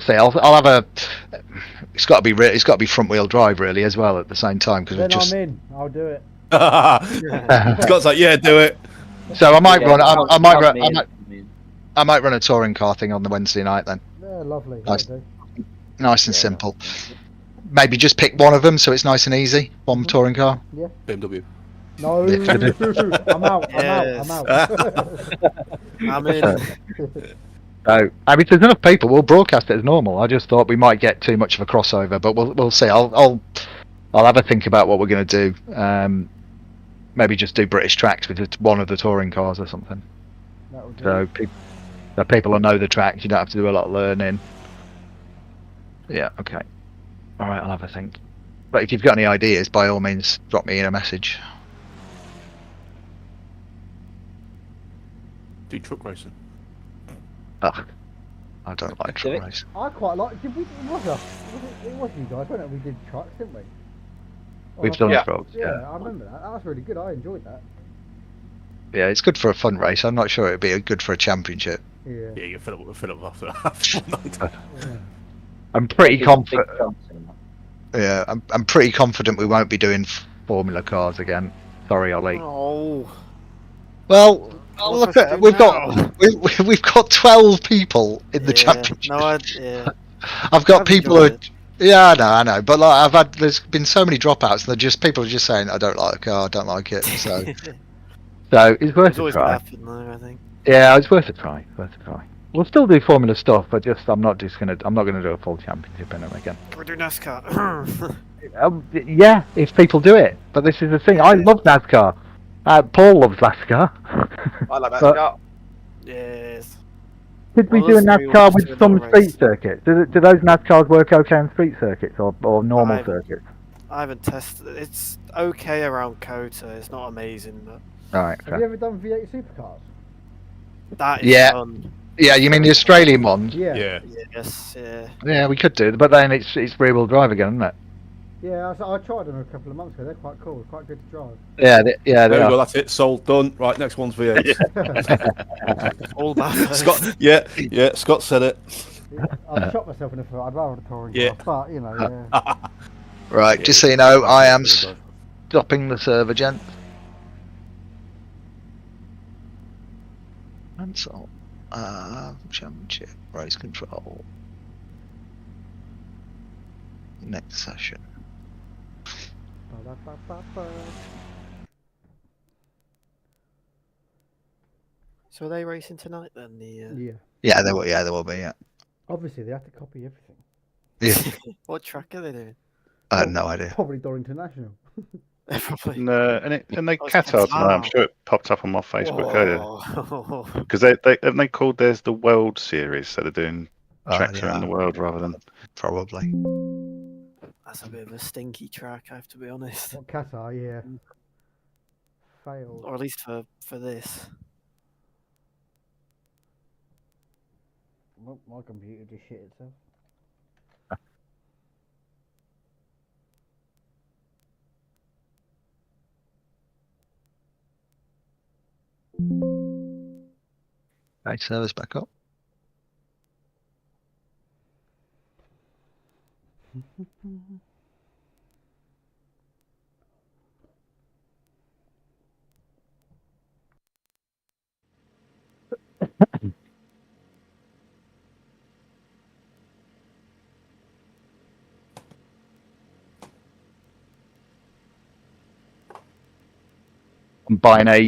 see. I'll have a. It's got to be it's got to be front wheel drive really as well at the same time because Then I'm in. I'll do it. Scott's like, yeah, do it. So I might run. I might run. Count I might run a touring car thing on the Wednesday night then. Yeah, lovely. Nice, nice and simple. Maybe just pick one of them so it's nice and easy. One touring car. Yeah. BMW. No, I'm out. I'm out. I'm in. So, I mean, if there's enough people, we'll broadcast it as normal. I just thought we might get too much of a crossover, but we'll see. I'll have a think about what we're going to do. Maybe just do British tracks with one of the touring cars or something. So people will know the tracks. You don't have to do a lot of learning. Yeah. Okay. All right. I'll have a think. But if you've got any ideas, by all means, drop me in a message. Do truck racing. Ugh, I don't like truck racing. I quite like. Did we? It was you guys, wasn't it? We did trucks, didn't we? We've done trucks. Yeah, I remember that. That was really good. I enjoyed that. Yeah, it's good for a fun race. I'm not sure it'd be good for a championship. Yeah. Yeah, you fill up after. I'm pretty confident. Yeah, I'm pretty confident we won't be doing Formula cars again. Sorry, Ollie. Oh. Well, look at we've got 12 people in the championship. No, I've got people who. Yeah, I know, but like there's been so many dropouts, and people are just saying, I don't like the car, I don't like it. So, it's worth a try. Happen, though, I think. Yeah, it's worth a try. We'll still do Formula stuff, but I'm not gonna do a full championship in them again. Can we do NASCAR? Yeah, if people do it. But this is the thing. I love NASCAR. Paul loves NASCAR. I like NASCAR. Yes. Could we Well, do a those three NASCAR will with do a some little street race. circuits? Do those NASCARs work okay on street circuits or normal circuits? I haven't tested it. It's okay around Kota. It's not amazing, but Right. Have you ever done V8 supercars? that is Yeah. fun. Yeah, you mean the Australian ones? Yeah. Yeah. Yes, yeah. Yeah, we could do, but then it's rear wheel drive again, isn't it? Yeah, I tried them a couple of months ago. They're quite cool. Quite good to drive. Yeah, they There we are. go. That's it. Sold. Done. Right. Next one's V8. All that. Scott. Yeah. Scott said it. I've shot myself in the foot. I'd rather a touring Yeah. car, but you know, yeah. Right, just so you know, I am stopping the server, gents. Cancel. Championship race control. Next session. So are they racing tonight then? Yeah. Yeah, there will. Yeah, there will be. Yeah. Obviously, they have to copy everything. Yeah. What track are they doing? I had no idea. Probably Donington National. Probably. No, and they Oh, it's Qatar tonight. I'm Qatar. sure it popped up on my Facebook earlier Oh. because they called theirs the World Series, so they're doing tracks around the world rather than. Probably. That's a bit of a stinky track, I have to be honest. What Qatar? Yeah. Failed. Or at least for this. Well, my computer just shit itself. Okay, server's back up. I'm buying a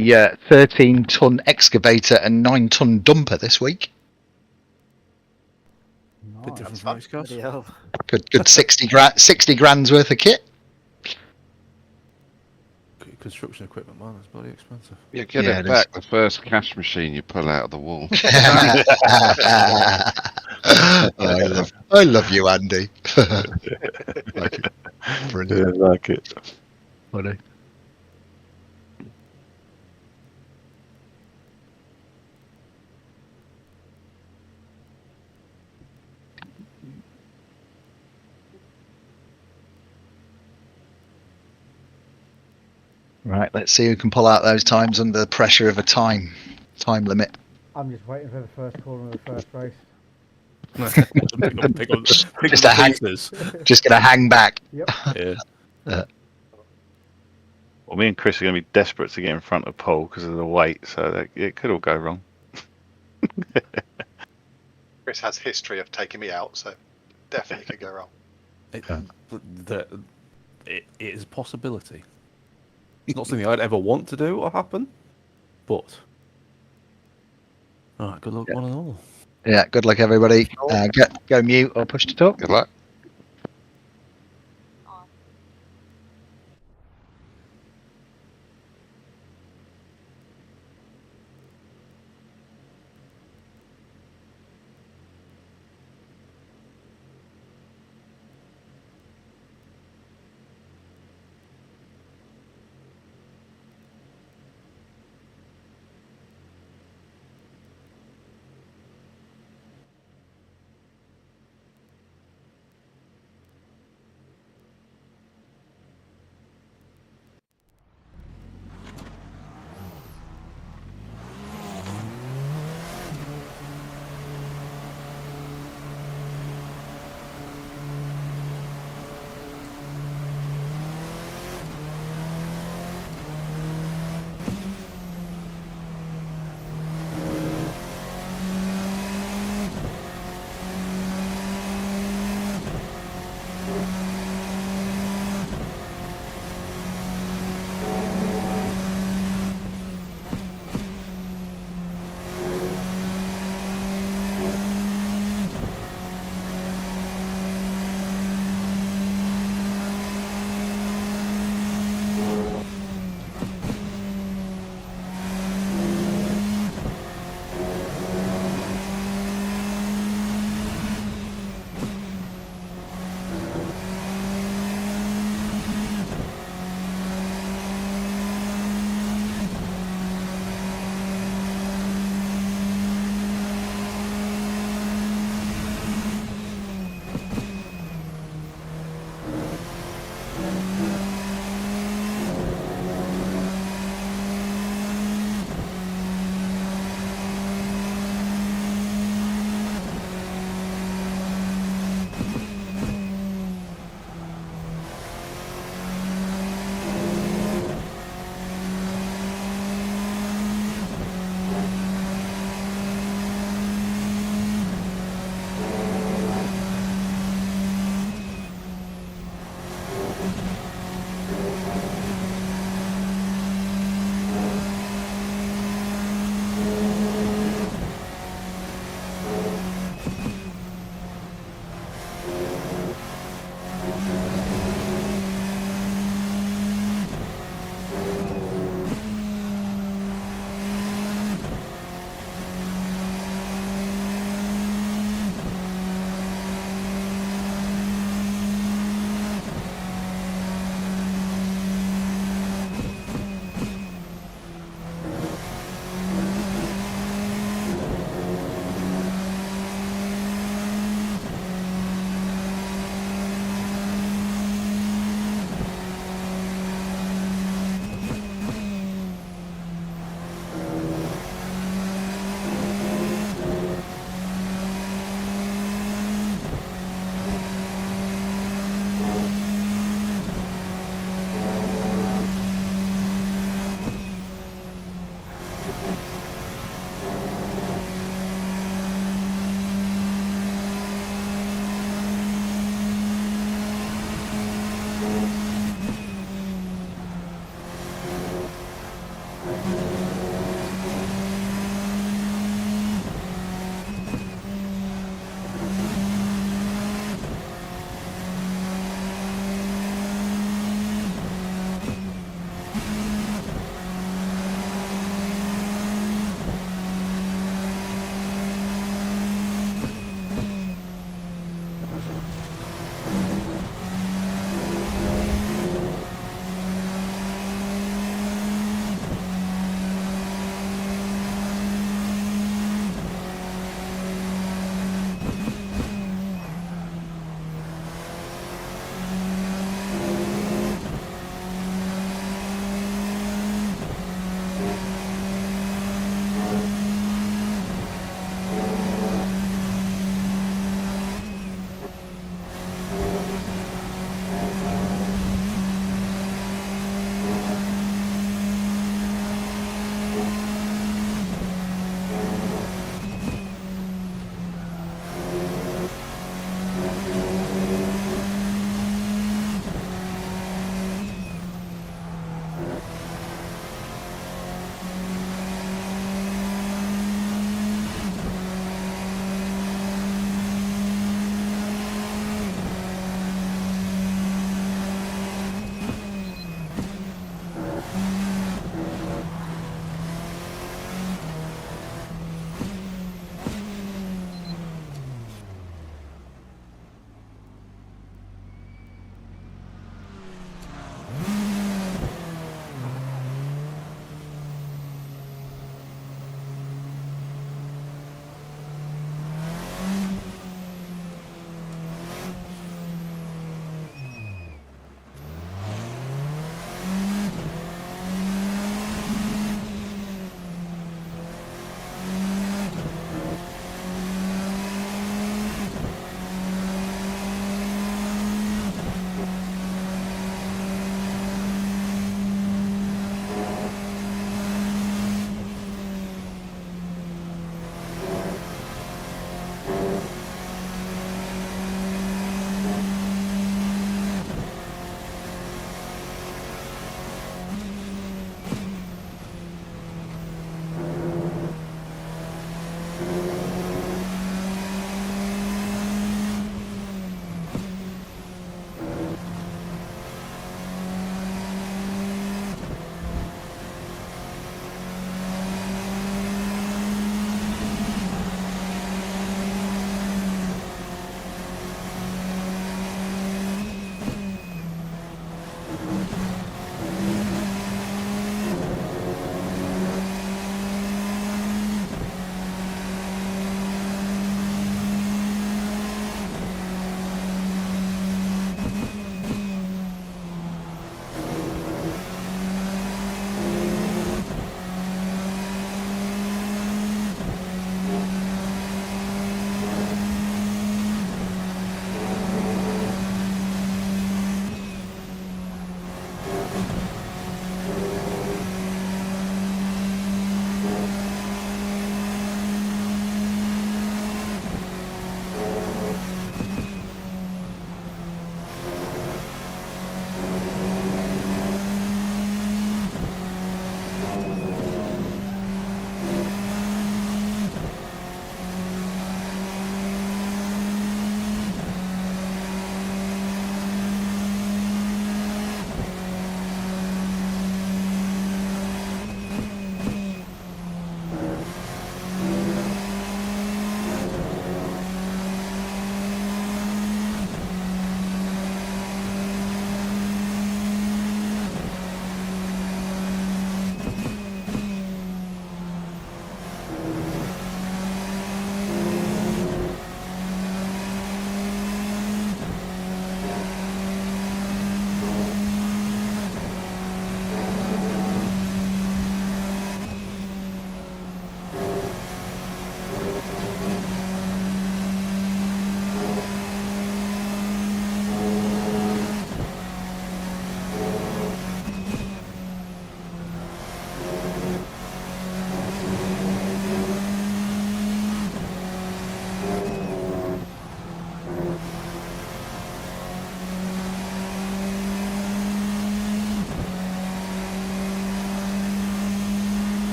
13-ton excavator and 9-ton dumper this week. Bit different from race cars. Bloody hell. Good 60 grand's worth of kit. Construction equipment, man, that's bloody expensive. You get Yeah, it it back the first cash machine you pull out of the wall. I love you, Andy. Like it. Brilliant. Yeah, like it. Funny. Right, let's see who can pull out those times under the pressure of a time limit. I'm just waiting for the first corner of the first race. pick up Just the a hang- pieces. Just gonna hang back. Yep. Yeah. Well, me and Chris are going to be desperate to get in front of Paul because of the weight, so it could all go wrong. Chris has history of taking me out, so definitely could go wrong. It is a possibility. It's not something I'd ever want to do or happen, but all right. Good luck, one and all. Yeah, good luck, everybody. Go mute or push to talk. Good luck.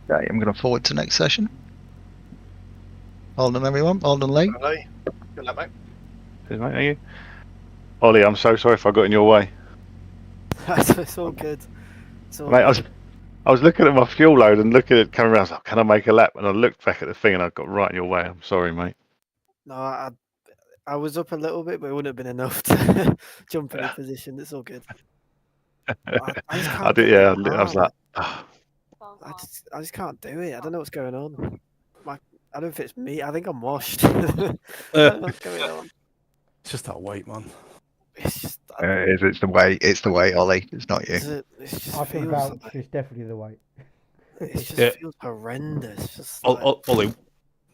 Okay, I'm going to forward to next session. Hold on, everyone. Hold on, Lee. Lee, good luck, mate. Cheers, mate. Are you? Ollie, I'm so sorry if I got in your way. It's all good. It's all Mate, good. I was looking at my fuel load and looking at coming around. I was like, can I make a lap? And I looked back at the thing and I got right in your way. I'm sorry, mate. No, I was up a little bit, but it wouldn't have been enough to jump any position. It's all good. I just I can't did, get yeah. the I was car. like, ah. I just can't do it. I don't know what's going on. I don't know if it's me. I think I'm washed. I don't know what's going on. It's just that weight, man. It's just. It's the way. It's the way, Ollie. It's not you. It just I can feels vouch. like, It's definitely the weight. it just Yeah. feels horrendous. Just like, Ollie,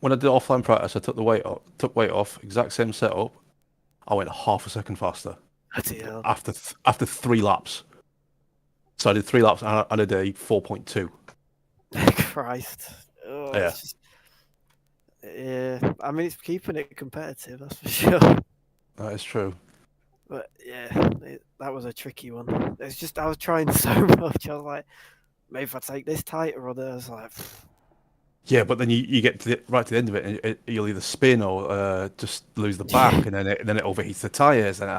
when I did offline practice, I took the weight off. Took weight off. Exact same setup. I went half a second faster bloody hell. after 3 laps. So I did 3 laps and I did a 4.2. Christ. Oh, Yeah. it's just, yeah. I mean, it's keeping it competitive, that's for sure. That is true. But yeah, that was a tricky one. It's just I was trying so much. I was like, maybe if I take this tighter or that, I was like, Yeah, but then you get to right to the end of it, and you'll either spin or just lose the back, and then it overheats the tyres, and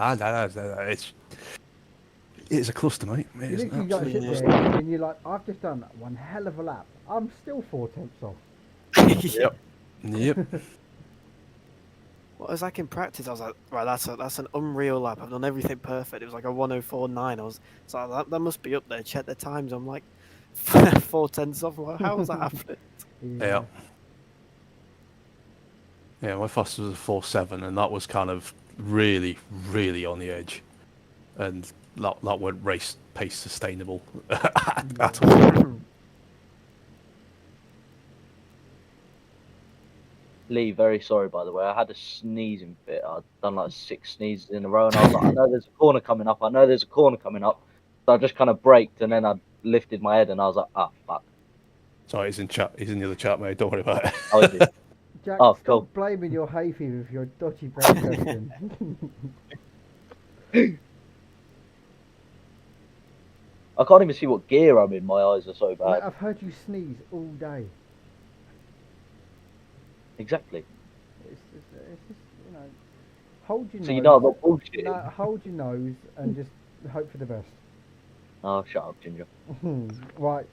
it's a cluster, mate. It You is an literally got to sit absolute there cluster. and you're like, I've just done one hell of a lap. I'm still 4/10 off. Yep. Yep. Well, it was like in practice, I was like, right, that's an unreal lap. I've done everything perfect. It was like a 104.9. It's like that must be up there. Check the times. I'm like 4/10 off. Well, how was that happening? Yeah. Yeah, my fastest was a 4.7, and that was kind of really, really on the edge, and that weren't race pace sustainable at all. Lee, very sorry by the way. I had a sneezing fit. I'd done like 6 sneezes in a row, and I was like, I know there's a corner coming up. So I just kind of braked, and then I lifted my head, and I was like, ah, fuck. Sorry, he's in chat. He's in the other chat, mate. Don't worry about it. Oh, is it? Jack, Oh, stop cool. blaming your hay fever for your dodgy brake testing. I can't even see what gear I'm in. My eyes are so Mate, bad. I've heard you sneeze all day. Exactly. It's just, you know, hold your nose. So you know I'm not bullshitting. No, hold your nose and just hope for the best. Oh, shut up, Ginger. Right.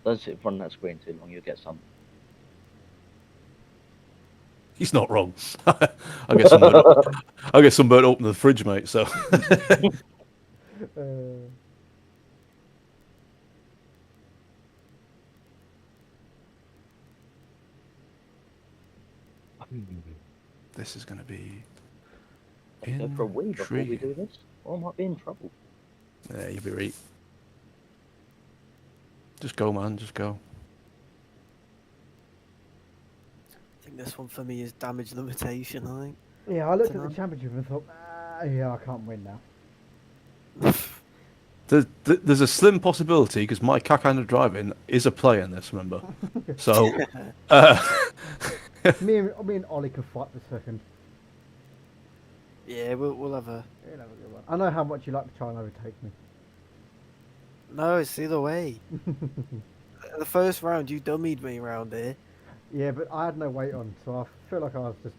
Don't sit in front of that screen too long. You'll get some. He's not wrong. I get some burnt open the fridge, mate. So. This is going to be. Go for a wee before we do this, or I might be in trouble. Yeah, you'll be right. Just go, man. Just go. I think this one for me is damage limitation. I think. Yeah, I looked at the championship and thought, yeah, I can't win now. There's a slim possibility because my kind of driving is a play in this. Remember, so me and Ollie can fight for second. Yeah, we'll have a. You'll have a good one. I know how much you like to try and overtake me. No, it's the other way. The first round, you dummied me around here. Yeah, but I had no weight on, so I feel like I was just.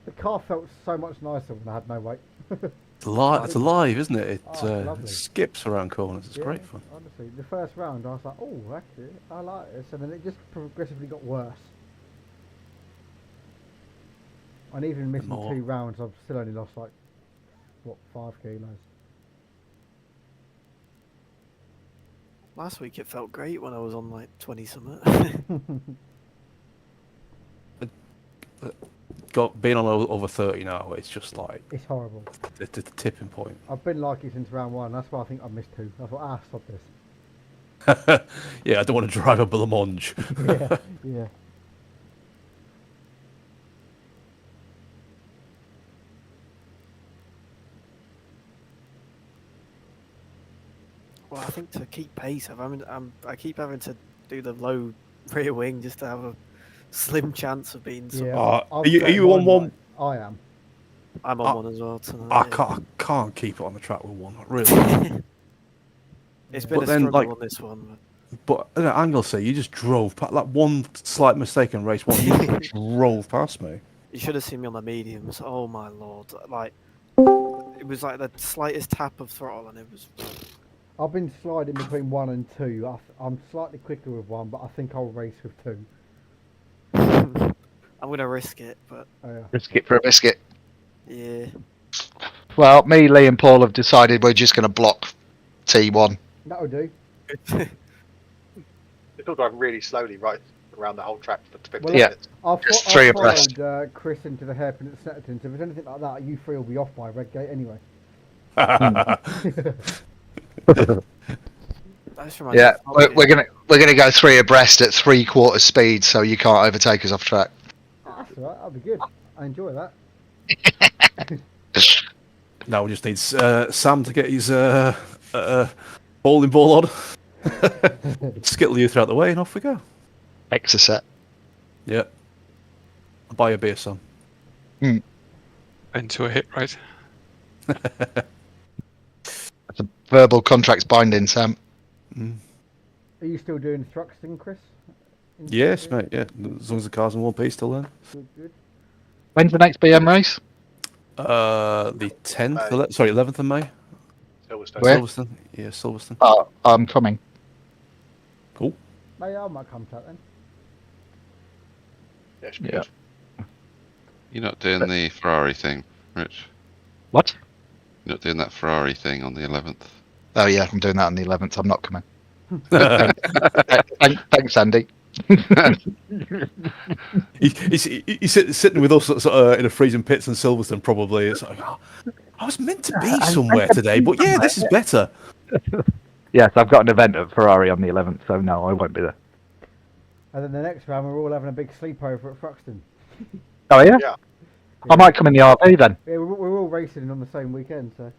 The car felt so much nicer when I had no weight. it's alive, isn't it? It lovely. skips around corners. It's great fun. Honestly, the first round I was like, oh, actually, I like this, and then it just progressively got worse. And even missing 2 rounds, I've still only lost like, what, 5 kilos. Last week it felt great when I was on like 20 something. Being on over 30 now, it's just like it's horrible. It's the tipping point. I've been like it since round 1. That's why I think I've missed 2. I thought, stop this. Yeah, I don't want to drive a blancmange. yeah. Well, I think to keep pace, I keep having to do the low rear wing just to have a slim chance of being. Yeah. Are you on one? I am. I'm on one as well tonight. I can't keep it on the track with one. Really. It's been a struggle on this one. But Anglesey, you just drove past that one slight mistake in race one. You just drove past me. You should have seen me on the mediums. Oh my lord! Like it was like the slightest tap of throttle, and it was. I've been sliding between 1 and 2. I'm slightly quicker with 1, but I think I'll race with 2. I'm gonna risk it, but Oh, yeah. Risk it for a biscuit. yeah. Well, me, Lee, and Paul have decided we're just going to block T1. That'll do. It's all driving really slowly right around the whole track for 50 Well, minutes. Just three I've abreast. followed Chris into the hairpin at Snetterton, so if there's anything like that, you three will be off by red gate anyway. That's from my Yeah, nostalgia. we're gonna go 3 abreast at 3/4 speed, so you can't overtake us off track. That's alright, that'll be good. I enjoy that. Now we just need Sam to get his bowling ball on. Skittle you throughout the way, and off we go. Extra set. Yeah. I'll buy you a beer, Sam. Into a hit, right? That's a verbal contract's binding, Sam. Are you still doing Thruxton, Chris? Yes, mate. Yeah, as long as the car's in one piece till then. Good, good. When's the next BM race? The 10th. Sorry, 11th of May. Silverstone. Where? Silverstone. Yeah, Silverstone. Oh, I'm coming. Cool. Maybe I might come to that then. Yeah, should be Yeah. good. You're not doing the Ferrari thing, Rich. What? You're not doing that Ferrari thing on the 11th. Oh yeah, I'm doing that on the 11th. I'm not coming. Thanks, Andy. He's sitting with us sort of in a freezing pits in Silverstone, probably. It's like, oh, I was meant to be somewhere today, but yeah, this is better. Yes, I've got an event at Ferrari on the 11th, so no, I won't be there. And then the next round, we're all having a big sleepover at Thruxton. Oh yeah? Yeah. I might come in the RV then. Yeah, we're all racing on the same weekend, so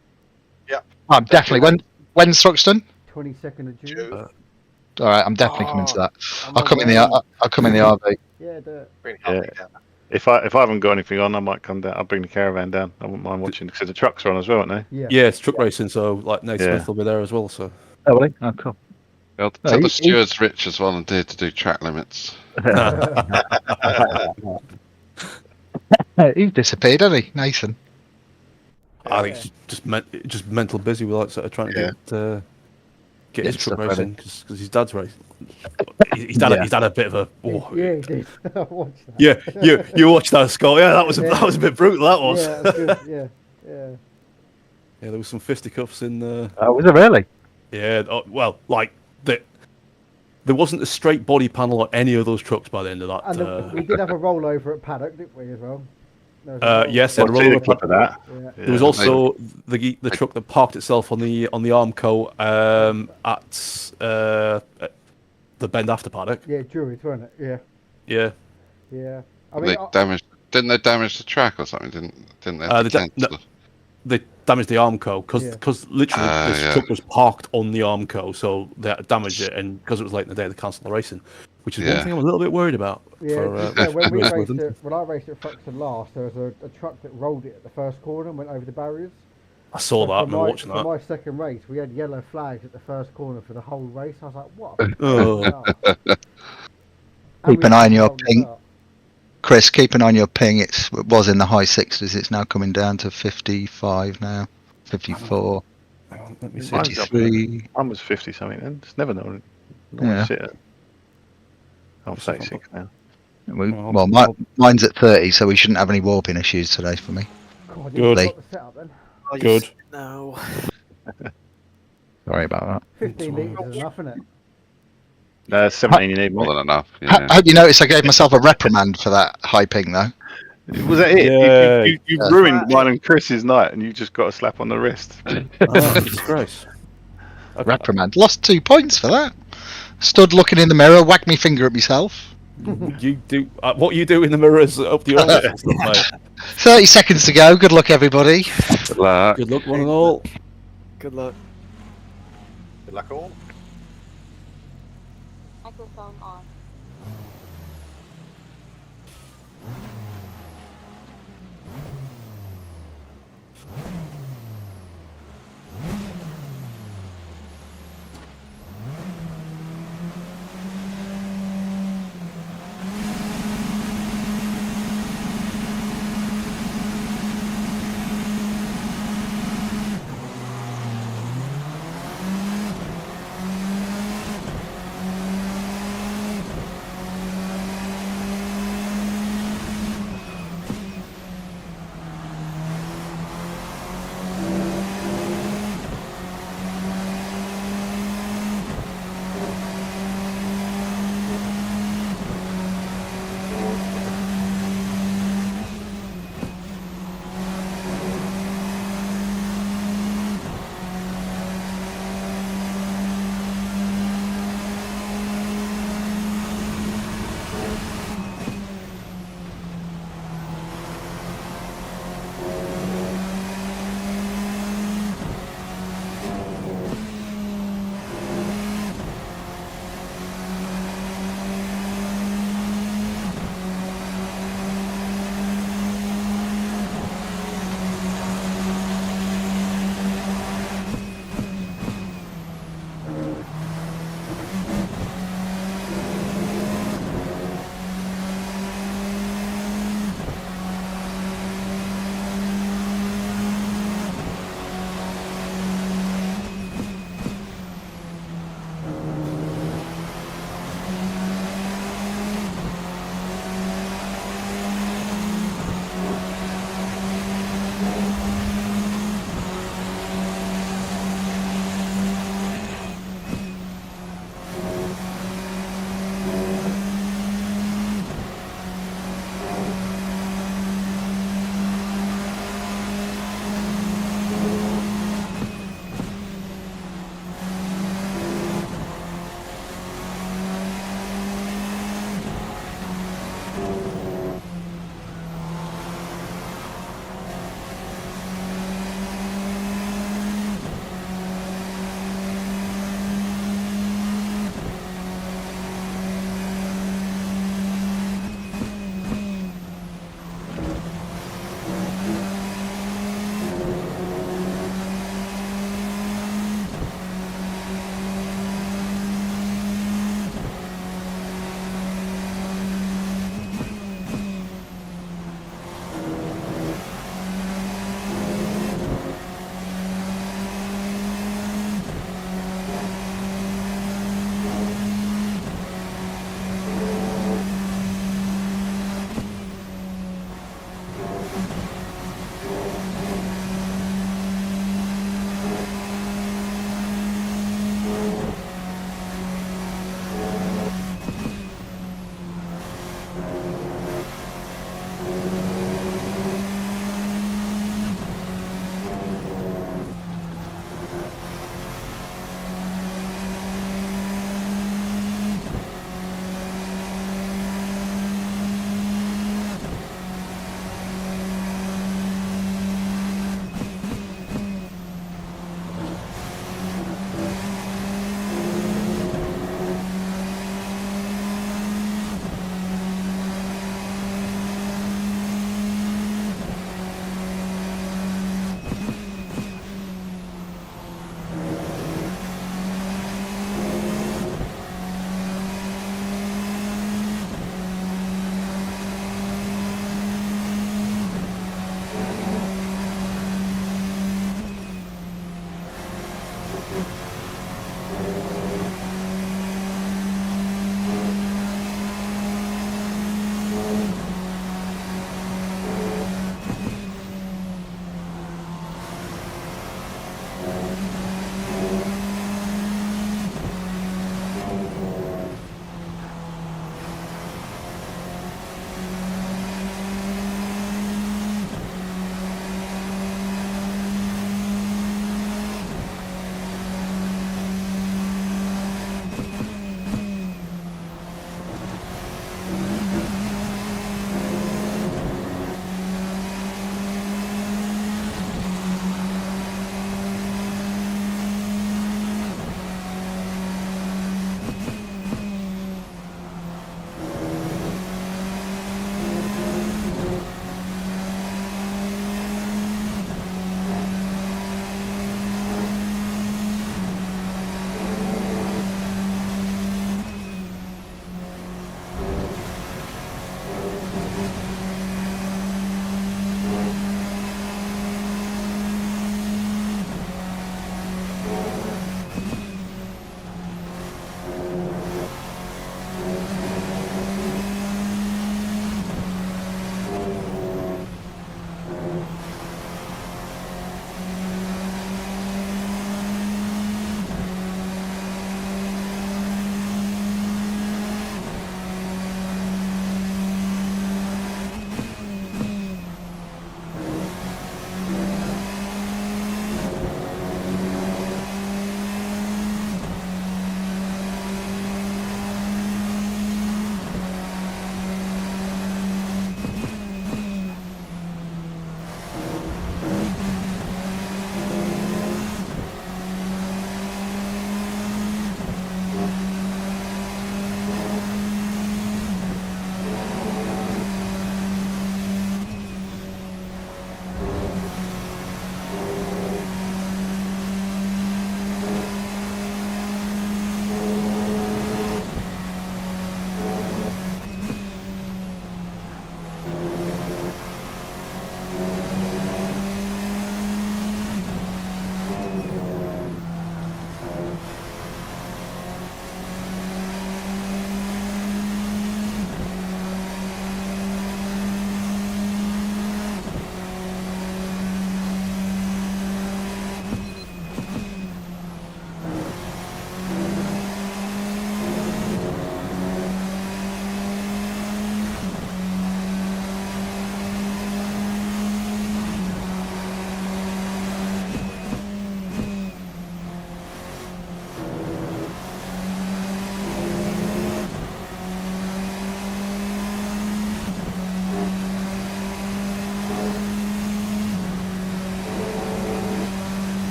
I'm definitely. When's Thruxton? 22nd of June. June. All right, I'm definitely coming to that. I'm I'll come in the. away. I'll come in the RV. Yeah, do it. Bring Hartley down. If I haven't got anything on, I might come down. I'll bring the caravan down. I wouldn't mind watching because the trucks are on as well, aren't they? Yeah. Yeah, it's truck racing, so like Nate Yeah. Smith will be there as well. So Oh, really? Oh, cool. Well, No, tell the he- stewards Rich has volunteered to do track limits. He's disappeared, hasn't he, Nathan? I think it's just mental busy with like sort of trying to get his Get truck stuff racing because his dad's racing. He's had a bit of a. Oh, Yeah, he did. I watched that. yeah, you watched that, Scott. Yeah, that was a bit brutal. That was. Yeah, that's good. Yeah, yeah. Yeah, there was some fisticuffs in. Oh, was it really? Yeah, well, like there wasn't a straight body panel on any of those trucks by the end of that. And we did have a rollover at Paddock, didn't we, as well? There was a rollover. Yes, I'll and see the clip of that. Yeah. there was also the truck that parked itself on the Armco at the bend after paddock. Yeah, Drury's, wasn't it? Yeah, Yeah, yeah. I mean, Didn't they damage the track or something? Didn't they? Uh, Have to they da- cancel? they damaged the Armco Yeah. because literally this yeah. truck was parked on the Armco, so they had to damage it, and because it was late in the day, they cancelled the racing, which is one Yeah. thing I'm a little bit worried about. yeah, for, yeah, when we racing raced with them. it, when I raced at Thruxton last, there was a truck that rolled it at the first corner and went over the barriers. I saw that. I For remember watching for that. my second race, we had yellow flags at the first corner for the whole race. I was like, what? Oh. Keep an eye on your ping. Chris, keep an eye on your ping. It was in the high 60s. It's now coming down to 55 now. 54. Hang on, let me see. Mine's up there. 53. Mine was 50 something then. It's never known. Yeah. I'm 36 now. Well, mine's at 30, so we shouldn't have any warping issues today for me. God, Good. Got the setup then. Oh, you Good. No. Sorry about 15 litres is enough, isn't it? 17 you need More more. than enough. that. Yeah. Hope you noticed I gave myself a reprimand for that high ping, though. Was that it? Yeah. You ruined mine and Chris's night and you just got a slap on the wrist. Oh, disgrace. Reprimand. Lost 2 points for that. Stood looking in the mirror, whacked me finger at myself. You do what you do in the mirrors up to your own stuff, mate. 30 seconds to go. Good luck, everybody. Good luck. Good luck, one and all. Good luck. Good luck all. Microphone on.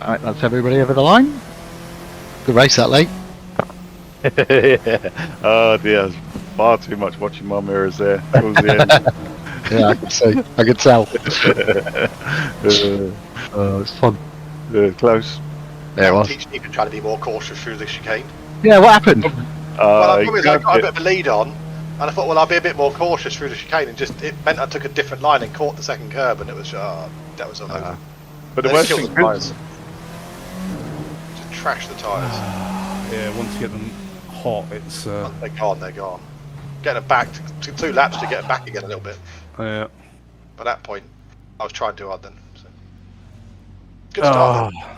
Alright, that's everybody over the line. Good race that late. Yeah. Oh dear, there's far too much watching my mirrors there towards the Yeah, I can see. I can tell. end. It's fun. Close. There it was. Teach Stephen trying to be more cautious through the chicane. Yeah, what happened? Well, I He promise I grabbed got a it. bit of a lead on, and I thought, well, I'll be a bit more cautious through the chicane, and just it meant I took a different line and caught the second curb, and it was that was all over. But the Then worst killed thing the tyres. Just trash the tyres. Yeah, once you get them hot, it's They're gone. They're gone. Getting them back to 2 laps to get them back again a little bit. yeah. By that point, I was trying too hard then. So. Good start. Ah.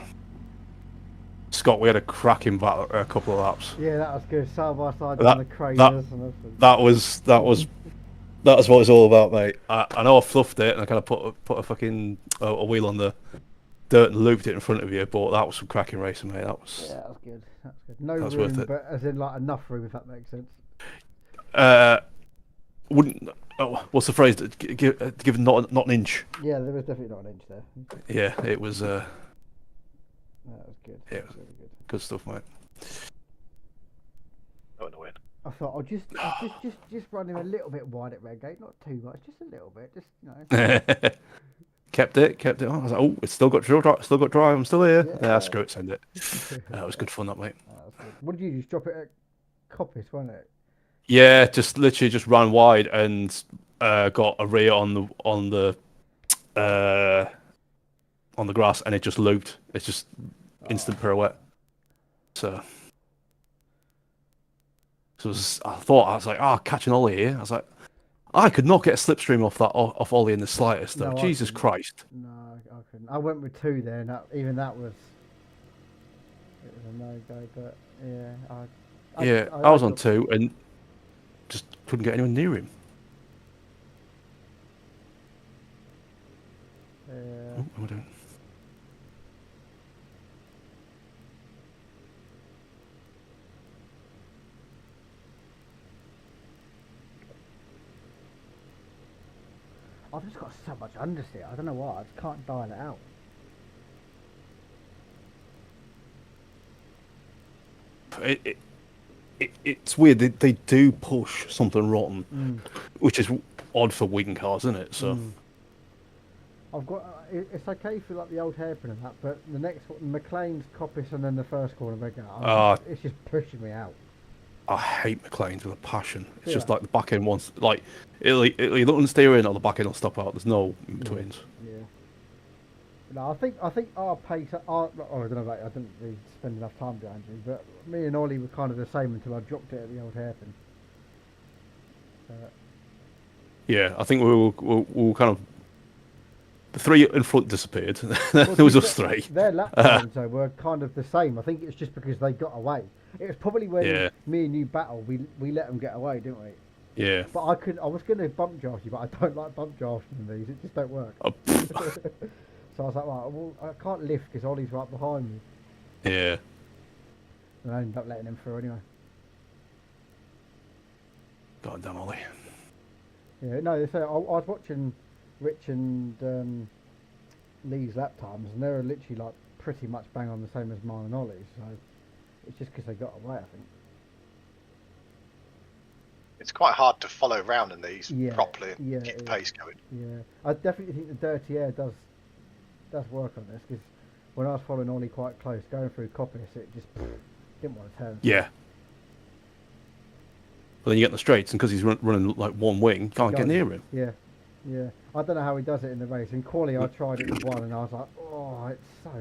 Scott, we had a cracking battle a couple of laps. Yeah, that was good. Side by side That- on the craters that- and everything. That's what it's all about, mate. I know I fluffed it and I kind of put a fucking a wheel on the dirt and looped it in front of you, but that was some cracking racing, mate. That was Yeah, that was good. That was good. No That's worth room, it. but as in like enough room, if that makes sense. wouldn't. Oh, what's the phrase? Give not an inch. Yeah, there was definitely not an inch there. Yeah, it was. That was good. Yeah. That was really good. Good stuff, mate. Oh, annoying. I thought I'll just run him a little bit wide at Redgate, not too much, just a little bit, just you know. kept it on. I was like, oh, it's still got drive. I'm still here. Yeah. Yeah, screw it, send it. That was good fun, that mate. That was good. What did you just drop it at Coppice, wasn't it? Yeah, just literally just ran wide and got a rear on the grass, and it just looped. It's just instant pirouette. So I was like, catch an ollie here. I was like, I could not get a slipstream off ollie in the slightest though. No, I Jesus couldn't. Christ. No, I couldn't. I went with 2 there, and that was a no-go, but yeah. I was on 2 and just couldn't get anyone near him. Yeah. Oh, what am I doing? I've just got so much understeer. I don't know why. I just can't dial it out. It's weird. They do push something rotten, which is odd for wing cars, isn't it? So I've got. It's okay for like the old hairpin and that, but the next one, McLean's, Coppice, and then the first corner regular. It's just pushing me out. I hate McLean's with a passion. It's just Yeah. like the back end wants, like it'll either understeer in or the back end will stop out. There's no in betweens. Yeah. No, I think our pace. I don't know. About, I didn't really spend enough time behind you, but me and Ollie were kind of the same until I dropped it at the old hairpin. Yeah, I think we were kind of the 3 in front disappeared. There was us 3. Their lap times though were kind of the same. I think it's just because they got away. It was probably when me and you battled, we let them get away, didn't we? Yeah. But I was going to bump draft you, but I don't like bump drafting these. It just don't work. Oh, So I was like, right, well, I can't lift because Ollie's right behind me. yeah. And I ended up letting him through anyway. God damn Ollie. Yeah, no, so I was watching Rich and Lee's lap times, and they're literally like pretty much bang on the same as mine and Ollie's. So it's just because they got away, I think. It's quite hard to follow round in these properly and yeah, keep the pace going. Yeah, I definitely think the dirty air does work on this, because when I was following Ollie quite close, going through Coppice, it just didn't want to turn. Yeah. But then you get in the straights, and because he's running like one wing, can't get near him. Yeah, yeah. I don't know how he does it in the race. In quali, I tried it with one, and I was like, oh, it's so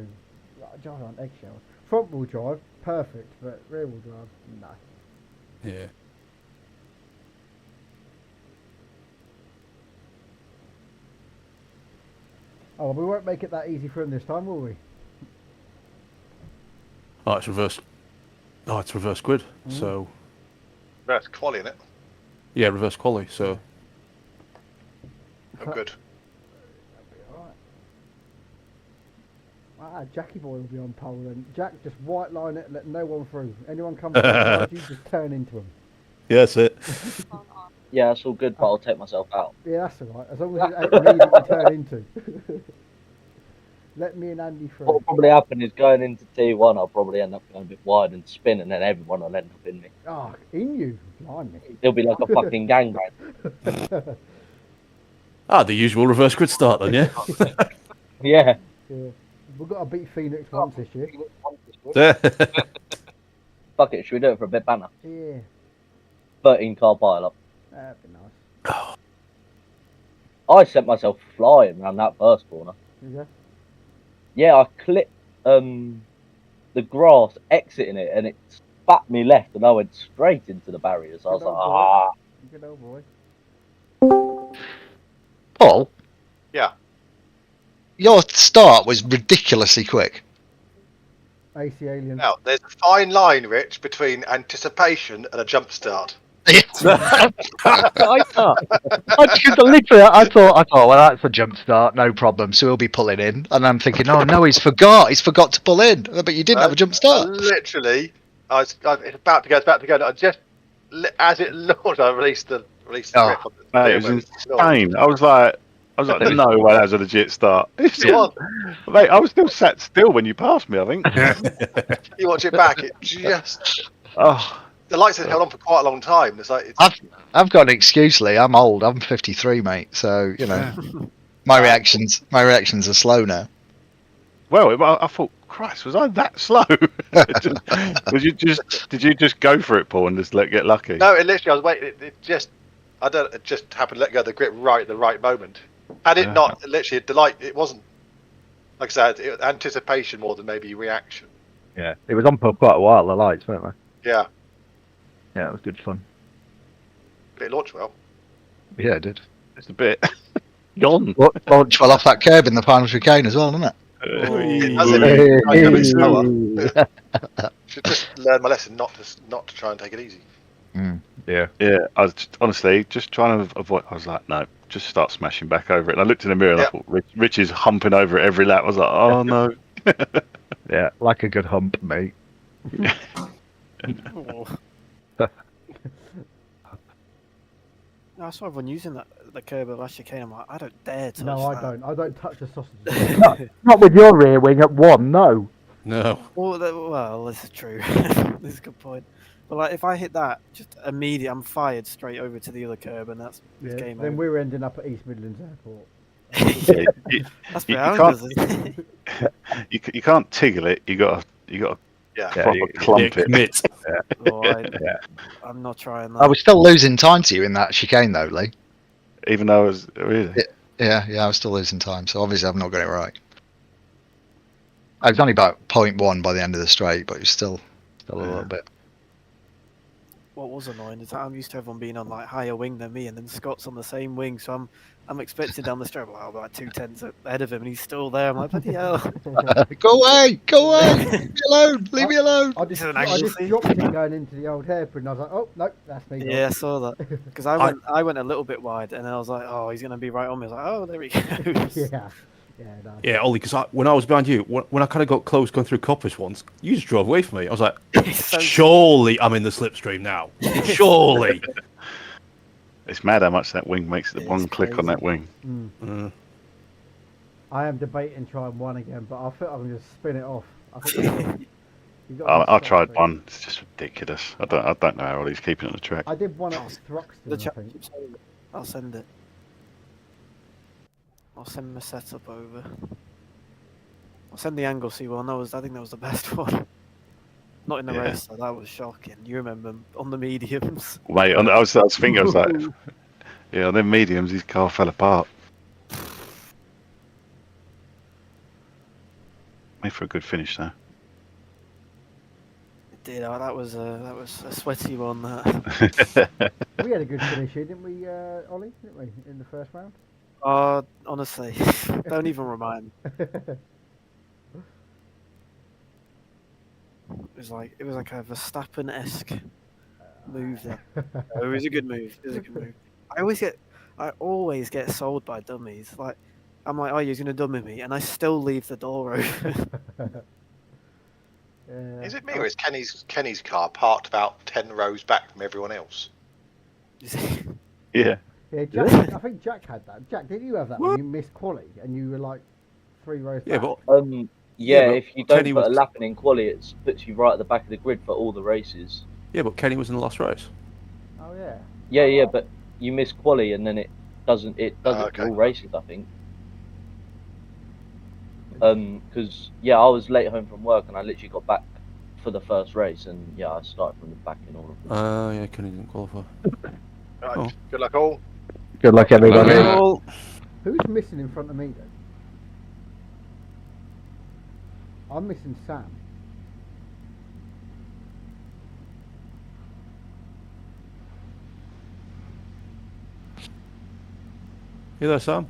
like, driving on eggshells. Front wheel drive, perfect, but rear wheel drive, no. Yeah. Oh, well, we won't make it that easy for him this time, will we? Oh, it's reverse. Oh, it's reverse grid. So That's quali, isn't it? yeah, reverse quali. So Oh, good. Alright. Jackie Boy will be on pole then. Jack, just white line it, let no one through. Anyone comes behind you, just turn into them. yeah, that's it. Yeah, that's all good, but I'll take myself out. Yeah, that's alright. As long as it ain't me that you turn into. Let me and Andy through. What will probably happen is going into T1, I'll probably end up going a bit wide and spin, and then everyone will end up in me. Oh, in you, blimey. It'll be like a fucking gangbang. The usual reverse grid start then, yeah? Yeah. Yeah. We've got to beat Phoenix once this year. Fuck it, should we do it for a bit banner? Yeah, 13 car pile up. that'd be nice. I sent myself flying around that first corner. Yeah. Yeah, I clipped the grass exiting it, and it spat me left, and I went straight into the barriers. I was Good like, old boy. ah. Good old boy. Paul, Yeah. your start was ridiculously quick. AC Alien. Now, there's a fine line, Rich, between anticipation and a jump start. I thought, well, that's a jump start, no problem. So he'll be pulling in, and I'm thinking, oh no, he's forgot to pull in. But you didn't have a jump start. Literally, it's about to go. And I just, as it launched, I released the grip on the Mate, it was insane. I was like, no way, that was a legit start. It was. Mate, I was still sat still when you passed me, I think. You watch it back, it just. Oh. The lights had held on for quite a long time. It's like I've got an excuse, Lee. I'm old. I'm 53, mate. So you know, my reactions are slow now. Well, I thought, Christ, was I that slow? Did you just go for it, Paul, and just get lucky? No, it literally, I was waiting. It just happened to let go of the grip right at the right moment. Had it not, literally, it wasn't. Like I said, it was anticipation more than maybe reaction. Yeah, it was on for quite a while. The lights, weren't they? Yeah. Yeah, it was good fun. But it launched well. Yeah, it did. It's a bit gone. Launched well off that curb in the final chicane as well, didn't it? Should just learn my lesson not to try and take it easy. Yeah. Yeah, I was honestly just trying to avoid. I was like, no, just start smashing back over it. And I looked in the mirror and I thought, Rich is humping over it every lap. I was like, oh no. Yeah, like a good hump, mate. I saw everyone using the curb of last chicane. I'm like, I don't dare touch No, that. I don't. I don't touch the sausage. Not with your rear wing at 1, no. No. Well, this is true. This is a good point. But like, if I hit that, just immediately, I'm fired straight over to the other curb, and that's game Then over. we're ending up at East Midlands Airport. That's behind us, isn't it? You can't tiggle it. You got to proper clump it. I'm not trying that. I was still losing time to you in that chicane, though, Lee. Even though I was really. Yeah, I was still losing time. So obviously, I've not got it right. I was only about 0.1 by the end of the straight, but it was still a little bit. What was annoying is that I'm used to everyone being on like higher wing than me, and then Scott's on the same wing, so I'm expecting down the straight, I'll be like 2/10 ahead of him, and he's still there. I'm like, bloody hell! Go away! Leave me alone! I just dropped it going into the old hairpin, and I was like, oh no, that's me. Yeah, I saw that because I went a little bit wide, and then I was like, oh, he's gonna be right on me. I was like, oh, there he goes. Yeah, Ollie, because when I was behind you, when I kind of got close going through Coppers once, you just drove away from me. I was like, surely I'm in the slipstream now. Surely. It's mad how much that wing makes the one click on that wing. I am debating trying one again, but I think I'm going to spin it off. I tried one. It's just ridiculous. I don't know how Ollie's keeping it on the track. I did one at Thruxton, I think. I'll send it. I'll send my setup over. I'll send the Anglesey one. I think that was the best one. Not in the race, so that was shocking. You remember on the mediums? Mate, I was thinking, I was like, yeah, on them mediums, his car fell apart. Made for a good finish, though. It did. That was a sweaty one. That. We had a good finish here, didn't we, Ollie? Didn't we in the first round? Honestly, don't even remind me. It was like a Verstappen-esque move there. It was a good move. I always get sold by dummies. Like, I'm like, oh, you're gonna dummy me, and I still leave the door open. Is it me or is Kenny's car parked about 10 rows back from everyone else? Yeah. Yeah, Jack, I think Jack had that. Jack, did you have that when you missed quali and you were like 3 rows Yeah, back. but Yeah, but if you don't Kenny put a was- lapping in quali, it puts you right at the back of the grid for all the races. Kenny was in the last race. Oh yeah. Yeah, but you miss quali and then it does it for okay. all races, I think. Because I was late home from work and I literally got back for the first race, and I started from the back in all of them. Yeah, Kenny didn't qualify. Right. Oh. Good luck all. Good luck, everybody. Well, Who's missing in front of me then? I'm missing Sam. You there, Sam?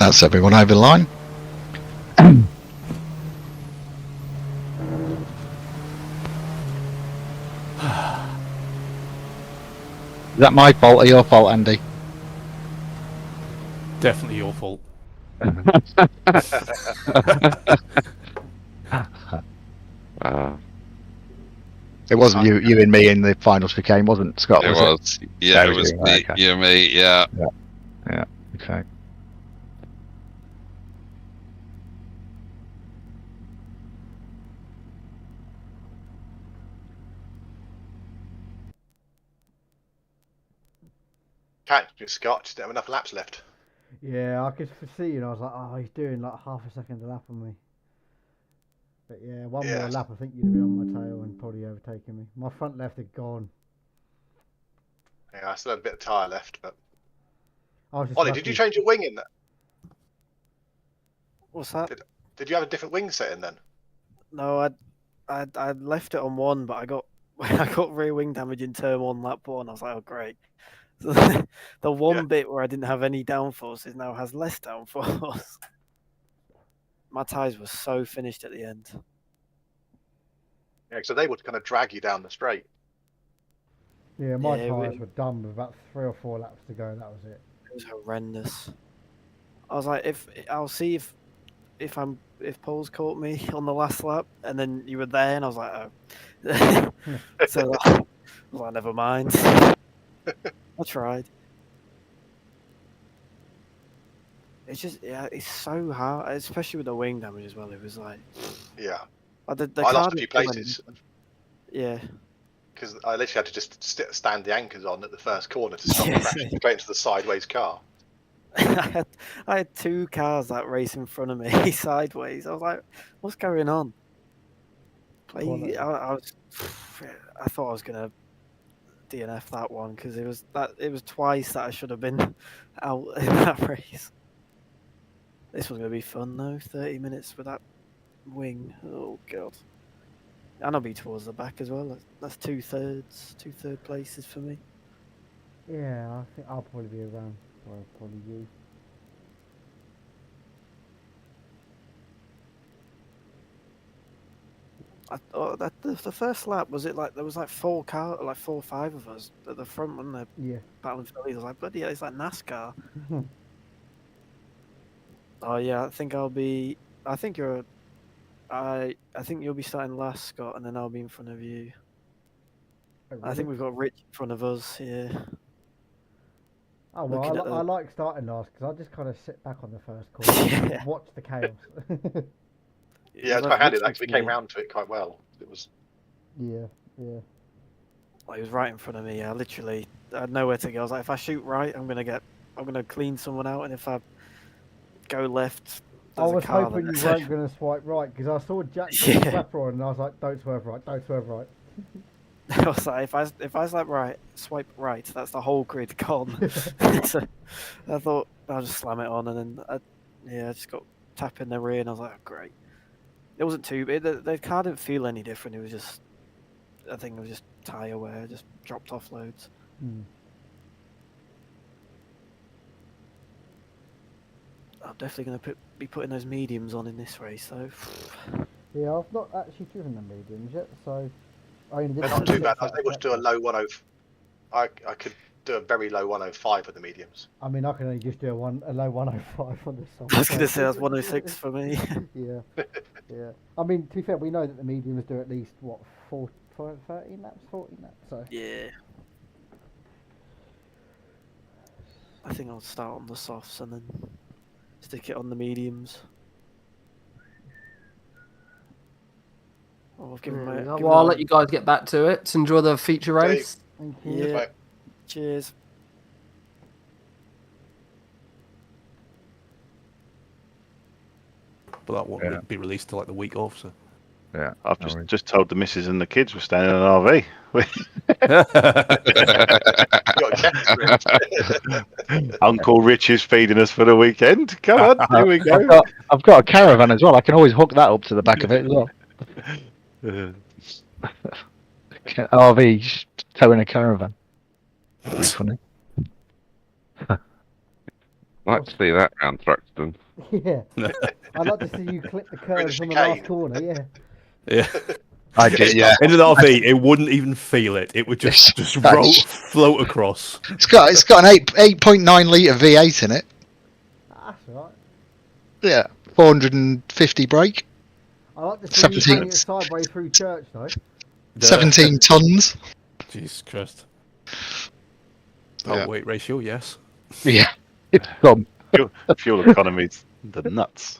That's everyone over the line. Is that my fault or your fault, Andy? Definitely your fault. It wasn't you and me in the final chicane, wasn't Scott? It was. Yeah, it was me, okay. you and me. Yeah. Yeah. Okay. Catching Scott, just don't have enough laps left. Yeah, I could see, and I was like, oh, he's doing like half a second a lap on me. But yeah, one more lap, I think you'd have been on my tail and probably overtaken me. My front left had gone. Yeah, I still had a bit of tyre left, but. Ollie, lucky. Did you change your wing in that? What's that? Did you have a different wing setting then? No, I left it on one, but I got rear wing damage in turn one, lap one. I was like, oh great. So the one bit where I didn't have any downforces now has less downforce. My tyres were so finished at the end. Yeah, so they would kind of drag you down the straight. Yeah, my Yeah, tyres we- were done with about 3 or 4 laps to go. That was it. It was horrendous. I was like, I'll see if Paul's caught me on the last lap, and then you were there, and I was like, oh. So I was like, never mind. I tried. It's just, yeah, it's so hard, especially with the wing damage as well. It was like, Yeah. the I car lost a didn't few feel places yeah. because I literally had to just stand the anchors on at the first corner to stop crashing straight into the sideways car. I had 2 cars that race in front of me sideways. I was like, what's going on? I thought I was gonna DNF that one because it was twice that I should have been out in that race. This was gonna be fun though. 30 minutes with that wing. Oh god. And I'll be towards the back as well. That's 2/3 places for me. Yeah, I think I'll probably be around. Or probably you. I thought that the first lap was it like there was like 4 or 5 of us at the front when they're Yeah. battling for lead. I was like, bloody hell, it's like NASCAR. Oh yeah, I think I'll be. I think you're. I think you'll be starting last, Scott, and then I'll be in front of you. I think we've got Rich in front of us here. Oh well, looking at I the- like starting last because I just kind of sit back on the first corner Yeah. and watch the chaos. Yeah, it's quite handy that 'cause we came round to it quite well. It was. Yeah, yeah. Like, he was right in front of me. I literally had nowhere to go. I was like, if I shoot right, I'm gonna clean someone out, and if I go left, I there's a was car hoping there. you weren't going to swipe right because I saw Jack Yeah. swept on and I was like, don't swerve right, don't swerve right. I was like, if I swipe right, that's the whole grid gone. So I thought I'll just slam it on, and then I just got tap in the rear, and I was like, oh, great. It wasn't too bad. The car didn't feel any different. It was just, I think it was just tyre wear, just dropped off loads. I'm definitely going to be putting those mediums on in this race, though. Yeah, I've not actually driven the mediums yet, so I only did They're not too bad. I was able to do a low. low 10. I could do a very low 105 with the mediums. I mean, I can only just do a low 105 on this song. I was going to say that's 106 for me. Yeah, yeah. I mean, to be fair, we know that the mediums do at least, what, 13 laps, 14 laps, so... Yeah. I think I'll start on the softs and then stick it on the mediums. Oh, I've given my, Well, I'll let you guys get back to it. Enjoy the feature race. Thank you. Yeah. Right. Cheers. But that won't be released till like the week off. So. Yeah. I've just told the missus and the kids we're staying in an RV. Uncle Rich is feeding us for the weekend. Come on, here we go. I've got a caravan as well. I can always hook that up to the back of it as well. RV towing a caravan. That'd be funny. Like to see that round Thruxton. Yeah. I'd like to see you clip the curves on the chicane. last corner, yeah. Yeah. I did, yeah. In an RV, it wouldn't even feel it. It would just float across. It's got an 8.9 litre V8 in it. That's right. Yeah, 450 brake, I like to see you 17. hang it sideways through church, though. 17 tons. Jesus Christ. Yeah. Weight ratio, yes. Yeah, it's gone. Fuel economy's the nuts.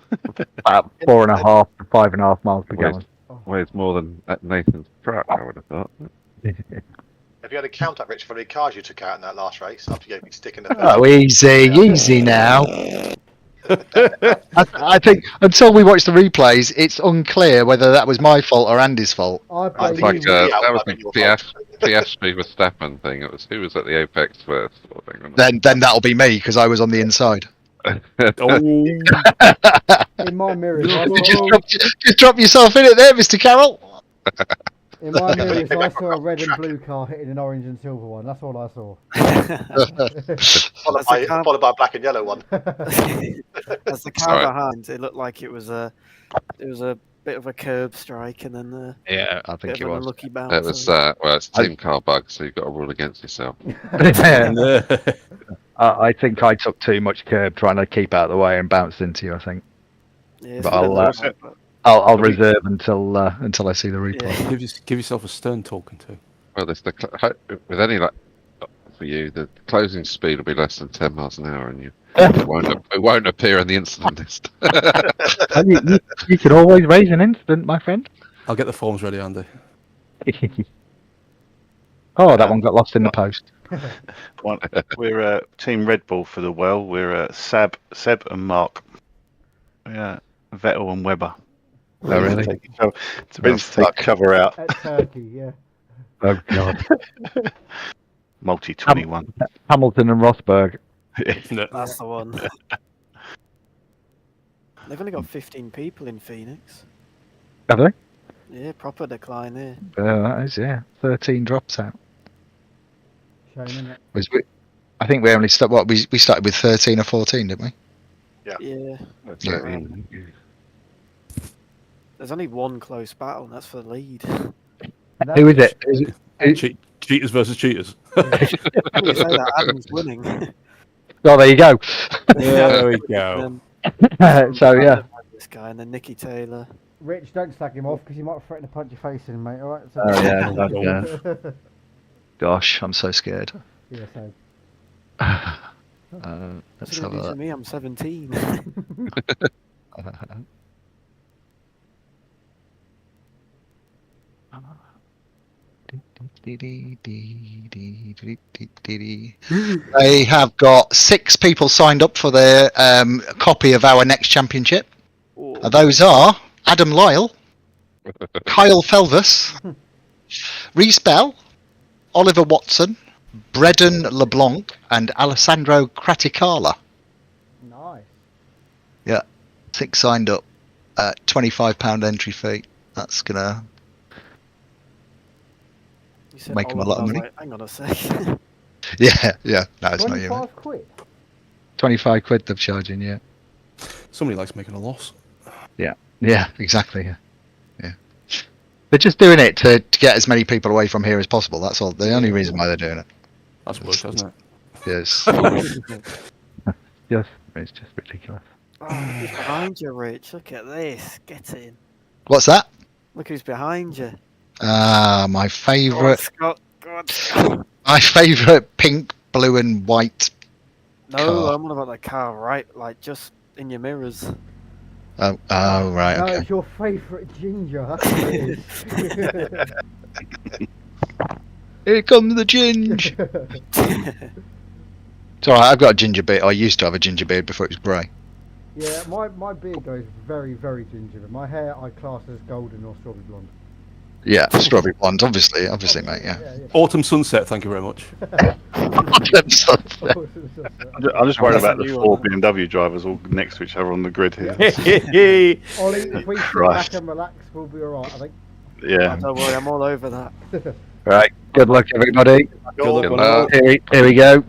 About 4.5 to 5.5 miles per gallon. Weighs more than Nathan's truck, I would have thought. Have you had a count up, Rich, for how many cars you took out in that last race after you gave me sticking the Oh, easy now. I think until we watch the replays, it's unclear whether that was my fault or Andy's fault. It's like that was the Piastri Verstappen thing. It was who was at the apex first, sort of thing. Wasn't it? Then that'll be me because I was on the inside. In my mirrors, I Just drop yourself in it there, Mr. Carroll. in my mirrors, I saw a red and blue car hitting an orange and silver one. That's all I saw. followed by a black and yellow one. As the car behind, it looked like it was a bit of a curb strike and then a Yeah, I bit think of it an was. unlucky bounce. It was well, it's team car bug, so you've got to rule against yourself. I think I took too much curb trying to keep out of the way and bounced into you. I think, Yeah, but I'll reserve until I see the replay. Give yourself a stern talking to. Well, with any luck for you, the closing speed will be less than 10 miles an hour, and it won't appear in the incident list. you can always raise an incident, my friend. I'll get the forms ready, Andy. Oh, that one got lost in the post. We're Team Red Bull for the well. We're Seb and Mark. Yeah, Vettel and Weber. Oh, really? It's been to take cover out. At Turkey, yeah. Oh God. Multi 21. Hamilton and Rosberg. That's the one. They've only got 15 people in Phoenix. Have they? Yeah, proper decline here. That is, 13 drops out. Shame, isn't it? I think we only we started with 13 or 14, didn't we? Yeah. Yeah. There's only one close battle, and that's for the lead. Who is it? Cheaters versus cheaters. When you say that, Adam's winning. Oh, there you go. There we go. So yeah. This guy and then Nicky Taylor. Rich, don't slag him off because he might threaten to punch your face in, mate. All right. So Oh yeah. Gosh, I'm so scared. Yeah, so. Let's What's have gonna do a. to me? I'm 17. They have got 6 people signed up for their copy of our next championship. Those are Adam Lyle, Kyle Felvis, Reese Bell, Oliver Watson, Bredon LeBlanc, and Alessandro Craticala. Nice. Yeah, 6 signed up. £25 entry fee. That's gonna make them a lot of money. Like, hang on a sec. Yeah. No, it's not you. 25 quid. 25 quid they're charging. Yeah. Somebody likes making a loss. Yeah. Exactly. Yeah. They're just doing it to get as many people away from here as possible. That's all. The only reason why they're doing it. That's worse, hasn't it? Yes. Yes, it's just ridiculous. Oh, look who's behind you, Rich. Look at this. Get in. What's that? Look who's behind you. My favourite. Scott. God, Scott. My favourite pink, blue, and white. No, car. I'm on about the car, right? Like, just in your mirrors. Oh, right. No, Okay. it's your favourite ginger. That's what it is. Here comes the ginge. It's alright, I've got a ginger beard. I used to have a ginger beard before it was grey. Yeah, my beard goes very, very ginger. But my hair I class as golden or strawberry blonde. Yeah, strawberry blonde, obviously, mate, yeah. Autumn sunset, thank you very much. Autumn sunset. I'm just worried about the 4 BMW drivers all next to each other on the grid here. Ollie, if we sit Christ. back and relax, we'll be alright, I think. Yeah. Don't worry, I'm all over that. Right, good luck, everybody. Good luck. Here we go.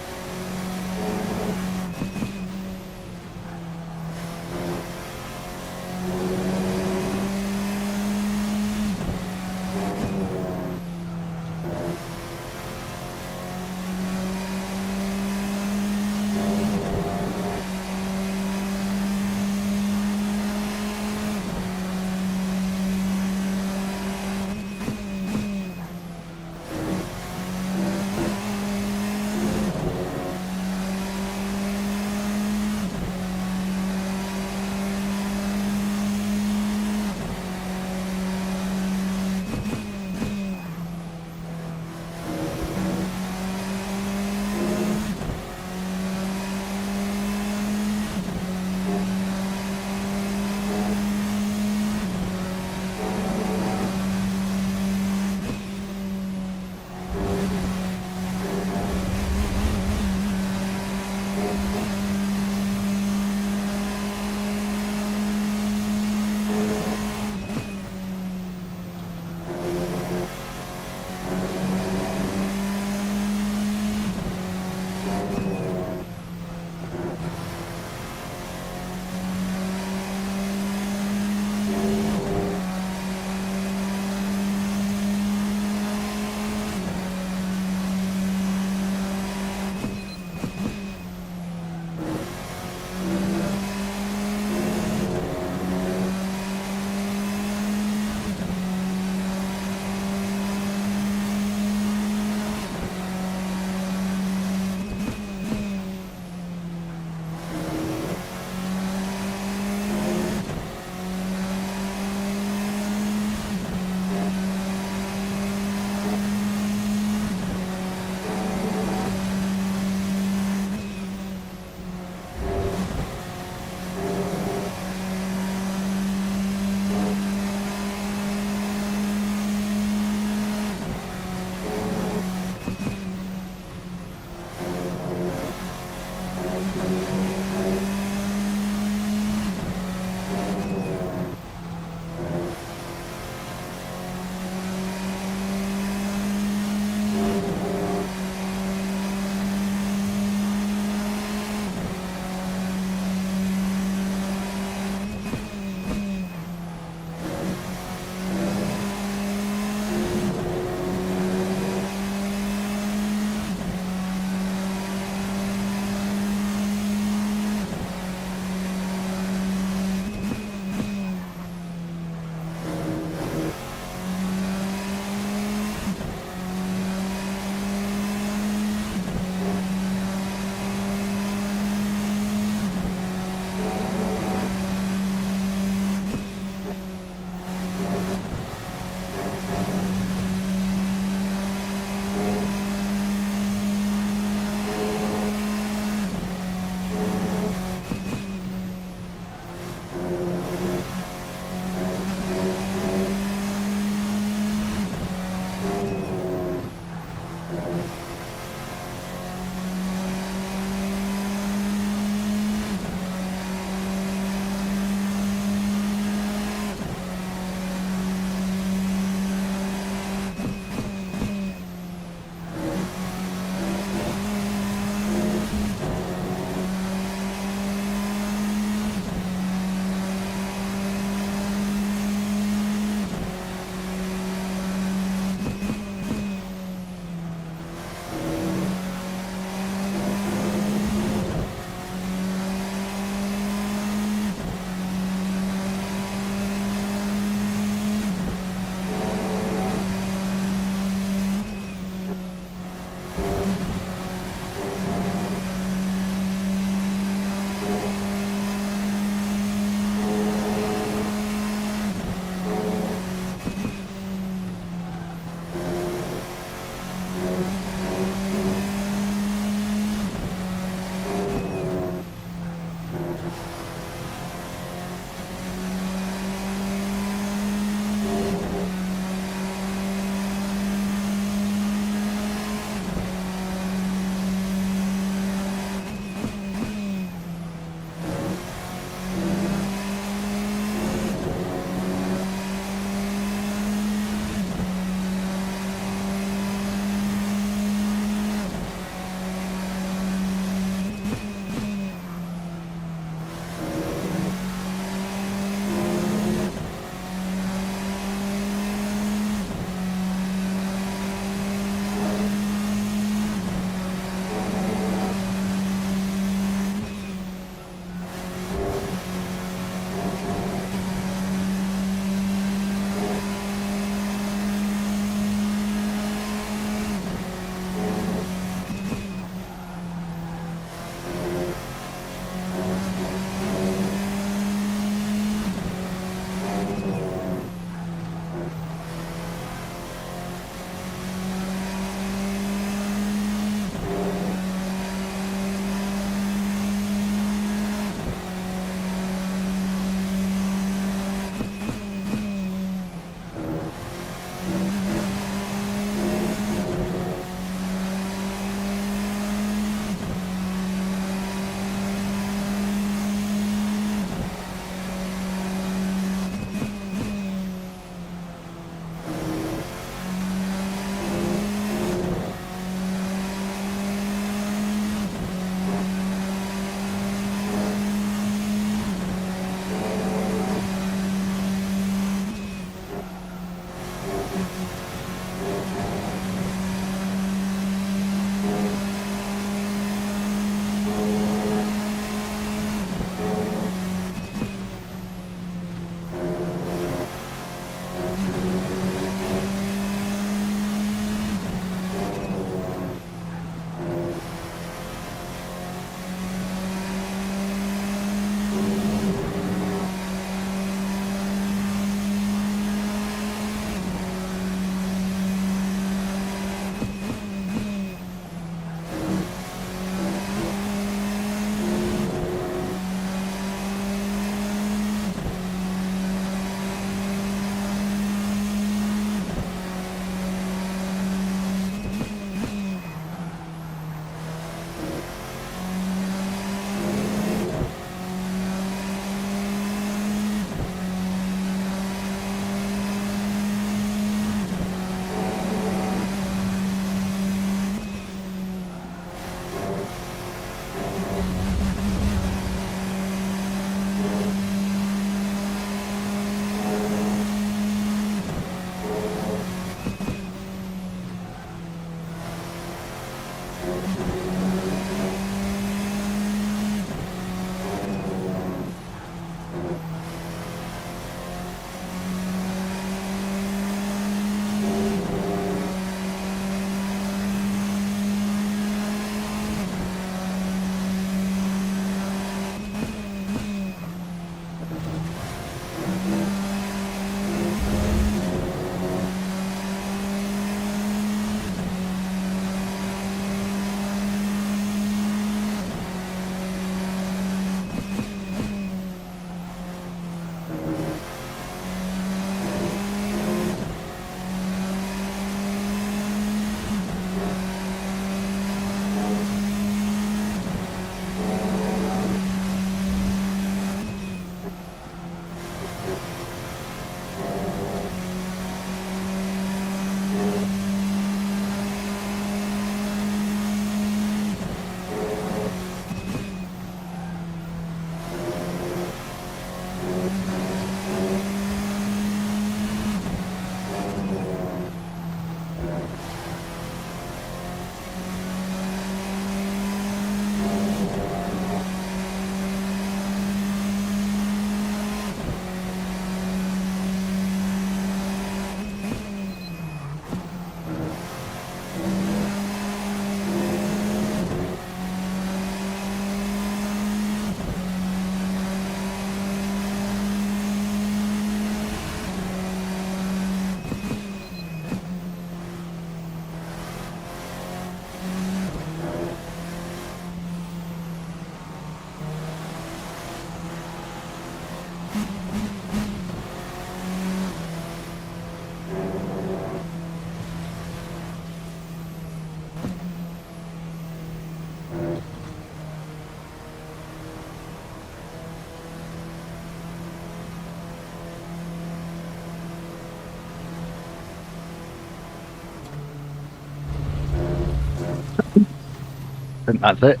I think that's it.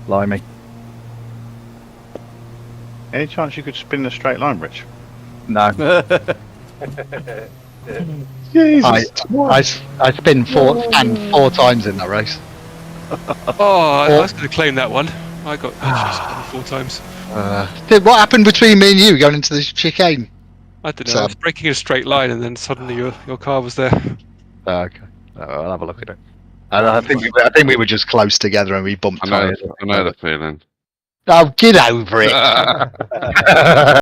Blimey. Any chance you could spin in a straight line, Rich? No. Jesus. I spin four times in that race. Oh, I was going to claim that one. I got actually 4 times. Dude, what happened between me and you going into the chicane? I don't know. I was braking in a straight line, and then suddenly your car was there. Okay. I'll have a look at it. I think we were just close together and we bumped I know tires. the feeling. Oh, get over it.